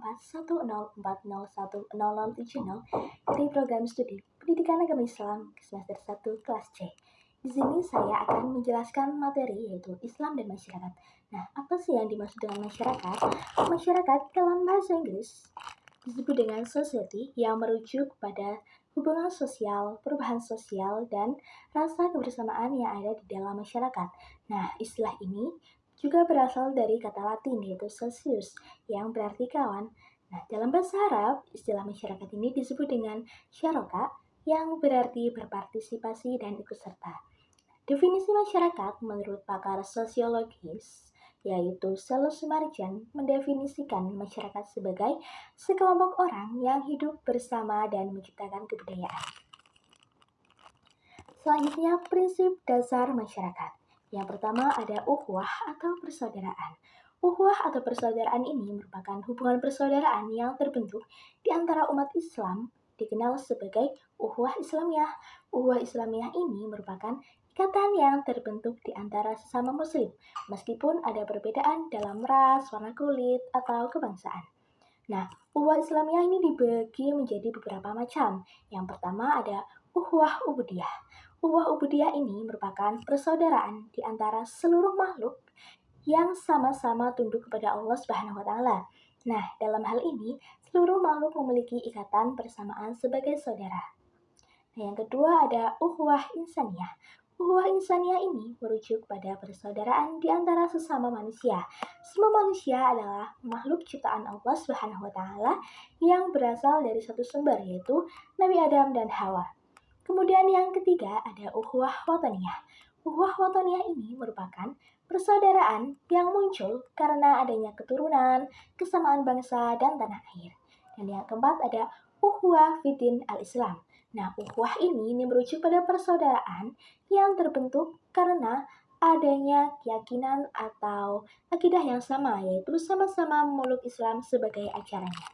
0811404070 dari program studi Pendidikan Agama Islam semester 1 kelas C. Di sini saya akan menjelaskan materi yaitu Islam dan masyarakat. Nah, apa sih yang dimaksud dengan masyarakat? Masyarakat dalam bahasa Inggris disebut dengan society yang merujuk pada hubungan sosial, perubahan sosial, dan rasa kebersamaan yang ada di dalam masyarakat. Nah, istilah ini juga berasal dari kata Latin yaitu socius yang berarti kawan. Nah, dalam bahasa Arab, istilah masyarakat ini disebut dengan syaraka yang berarti berpartisipasi dan ikut serta. Definisi masyarakat menurut pakar sosiologis yaitu Selus Marjan mendefinisikan masyarakat sebagai sekelompok orang yang hidup bersama dan menciptakan kebudayaan. Selanjutnya, prinsip dasar masyarakat. Yang pertama ada ukhuwah atau persaudaraan. Ukhuwah atau persaudaraan ini merupakan hubungan persaudaraan yang terbentuk di antara umat Islam, dikenal sebagai ukhuwah Islamiyah. Ukhuwah Islamiyah ini merupakan ikatan yang terbentuk di antara sesama muslim, meskipun ada perbedaan dalam ras, warna kulit, atau kebangsaan. Nah, ukhuwah Islamiyah ini dibagi menjadi beberapa macam. Yang pertama ada ukhuwah ubudiyah. Ukhuwah ubudiyah ini merupakan persaudaraan di antara seluruh makhluk yang sama-sama tunduk kepada Allah Subhanahu wa taala. Nah, dalam hal ini, seluruh makhluk memiliki ikatan persamaan sebagai saudara. Nah, yang kedua ada ukhuwah insaniyah. Ukhuwah insaniyah ini merujuk pada persaudaraan di antara sesama manusia. Semua manusia adalah makhluk ciptaan Allah Subhanahu wa taala yang berasal dari satu sumber yaitu Nabi Adam dan Hawa. Kemudian yang ketiga ada ukhuwah wataniyah. Ukhuwah wataniyah ini merupakan persaudaraan yang muncul karena adanya keturunan, kesamaan bangsa dan tanah air. Dan yang keempat ada ukhuwah fiddin al-Islam. Nah, ukhuwah ini merujuk pada persaudaraan yang terbentuk karena adanya keyakinan atau akidah yang sama, yaitu sama-sama memeluk Islam sebagai ajarannya.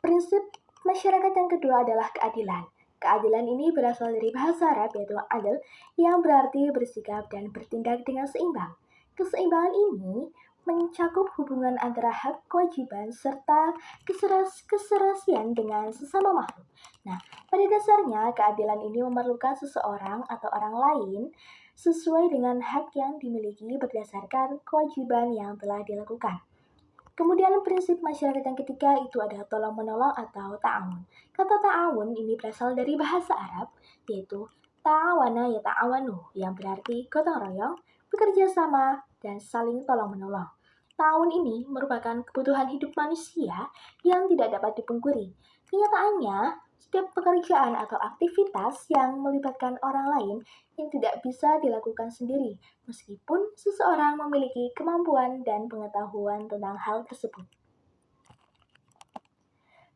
Prinsip masyarakat yang kedua adalah keadilan. Keadilan ini berasal dari bahasa Arab yaitu adil yang berarti bersikap dan bertindak dengan seimbang. Keseimbangan ini mencakup hubungan antara hak, kewajiban, serta keserasian dengan sesama makhluk. Nah, pada dasarnya keadilan ini memerlukan seseorang atau orang lain sesuai dengan hak yang dimiliki berdasarkan kewajiban yang telah dilakukan. Kemudian prinsip masyarakat yang ketiga itu ada tolong-menolong atau ta'awun. Kata ta'awun ini berasal dari bahasa Arab yaitu ta'awana ya ta'awanu yang berarti gotong royong, bekerja sama, dan saling tolong-menolong. Ta'awun ini merupakan kebutuhan hidup manusia yang tidak dapat dipungkiri. Kenyataannya, setiap pekerjaan atau aktivitas yang melibatkan orang lain yang tidak bisa dilakukan sendiri, meskipun seseorang memiliki kemampuan dan pengetahuan tentang hal tersebut.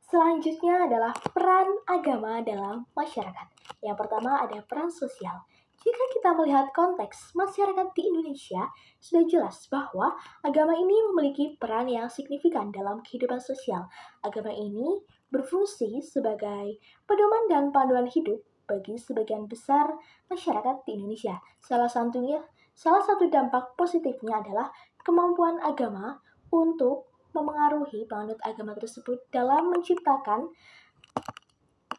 Selanjutnya adalah peran agama dalam masyarakat. Yang pertama ada peran sosial. Jika kita melihat konteks masyarakat di Indonesia, sudah jelas bahwa agama ini memiliki peran yang signifikan dalam kehidupan sosial. Agama ini berfungsi sebagai pedoman dan panduan hidup bagi sebagian besar masyarakat di Indonesia. Salah satu dampak positifnya adalah kemampuan agama untuk memengaruhi penganut agama tersebut dalam menciptakan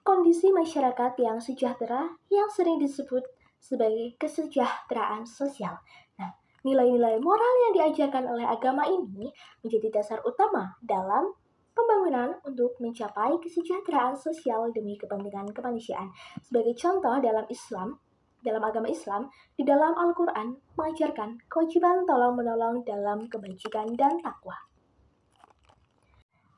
kondisi masyarakat yang sejahtera yang sering disebut sebagai kesejahteraan sosial. Nah, nilai-nilai moral yang diajarkan oleh agama ini menjadi dasar utama dalam pembangunan untuk mencapai kesejahteraan sosial demi kepentingan kemanusiaan. Sebagai contoh dalam agama Islam, di dalam Al-Quran mengajarkan kewajiban tolong-menolong dalam kebajikan dan takwa.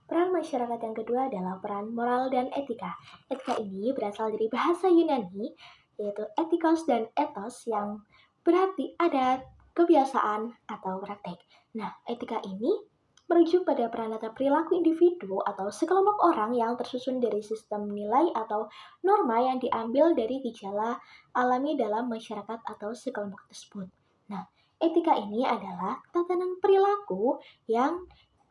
Peran masyarakat yang kedua adalah peran moral dan etika. Etika ini berasal dari bahasa Yunani, yaitu etikos dan ethos yang berarti adat, kebiasaan, atau praktek. Nah, etika ini merujuk pada peranata perilaku individu atau sekelompok orang yang tersusun dari sistem nilai atau norma yang diambil dari gejala alami dalam masyarakat atau sekelompok tersebut. Nah, etika ini adalah tatanan perilaku yang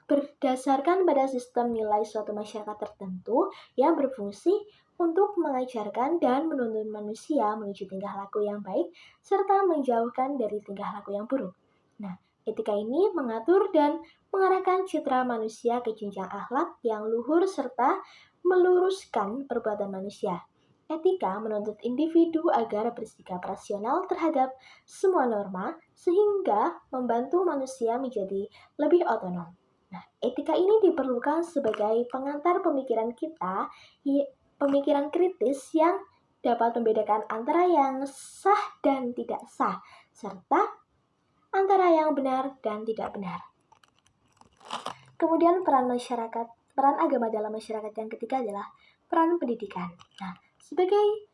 berdasarkan pada sistem nilai suatu masyarakat tertentu yang berfungsi untuk mengajarkan dan menuntun manusia menuju tingkah laku yang baik serta menjauhkan dari tingkah laku yang buruk. Nah, Etika ini mengatur dan mengarahkan citra manusia ke jenjang akhlak yang luhur serta meluruskan perbuatan manusia. Etika menuntut individu agar bersikap rasional terhadap semua norma sehingga membantu manusia menjadi lebih otonom. Nah, etika ini diperlukan sebagai pengantar pemikiran kita, pemikiran kritis yang dapat membedakan antara yang sah dan tidak sah, serta antara yang benar dan tidak benar. Kemudian peran agama dalam masyarakat yang ketiga adalah peran pendidikan. Nah, sebagai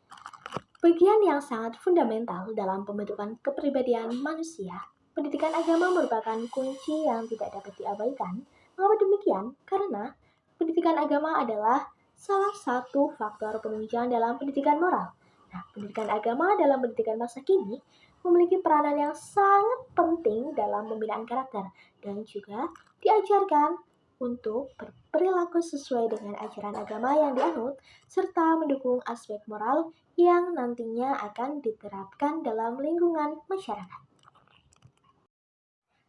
bagian yang sangat fundamental dalam pembentukan kepribadian manusia, pendidikan agama merupakan kunci yang tidak dapat diabaikan. Mengapa demikian? Karena pendidikan agama adalah salah satu faktor penunjang dalam pendidikan moral. Nah, pendidikan agama dalam pendidikan masa kini memiliki peranan yang sangat penting dalam pembinaan karakter dan juga diajarkan untuk berperilaku sesuai dengan ajaran agama yang dianut serta mendukung aspek moral yang nantinya akan diterapkan dalam lingkungan masyarakat.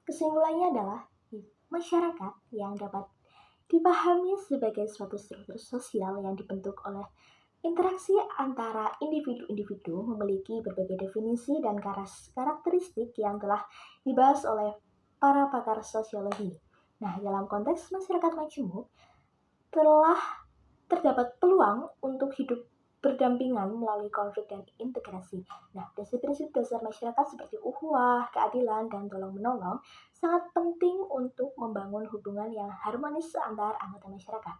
Kesimpulannya adalah masyarakat yang dapat dipahami sebagai suatu struktur sosial yang dibentuk oleh interaksi antara individu-individu memiliki berbagai definisi dan karakteristik yang telah dibahas oleh para pakar sosiologi. Nah, dalam konteks masyarakat majemuk, telah terdapat peluang untuk hidup berdampingan melalui konflik dan integrasi. Nah, prinsip-prinsip dasar masyarakat seperti ukhuwah, keadilan, dan tolong-menolong sangat penting untuk membangun hubungan yang harmonis antar anggota masyarakat.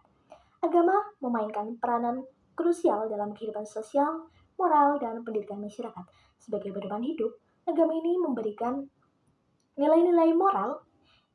Agama memainkan peranan krusial dalam kehidupan sosial, moral, dan pendidikan masyarakat. Sebagai pedoman hidup, agama ini memberikan nilai-nilai moral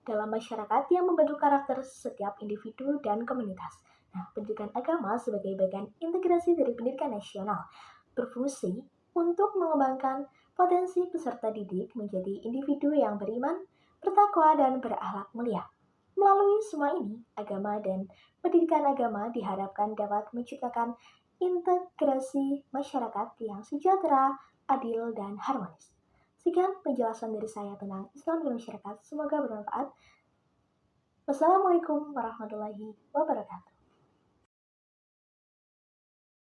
dalam masyarakat yang membentuk karakter setiap individu dan komunitas. Nah, pendidikan agama sebagai bagian integrasi dari pendidikan nasional berfungsi untuk mengembangkan potensi peserta didik menjadi individu yang beriman, bertakwa, dan berakhlak mulia. Melalui semua ini, agama dan pendidikan agama diharapkan dapat menciptakan integrasi masyarakat yang sejahtera, adil, dan harmonis. Sekian penjelasan dari saya tentang Islam dan masyarakat. Semoga bermanfaat. Wassalamualaikum warahmatullahi wabarakatuh.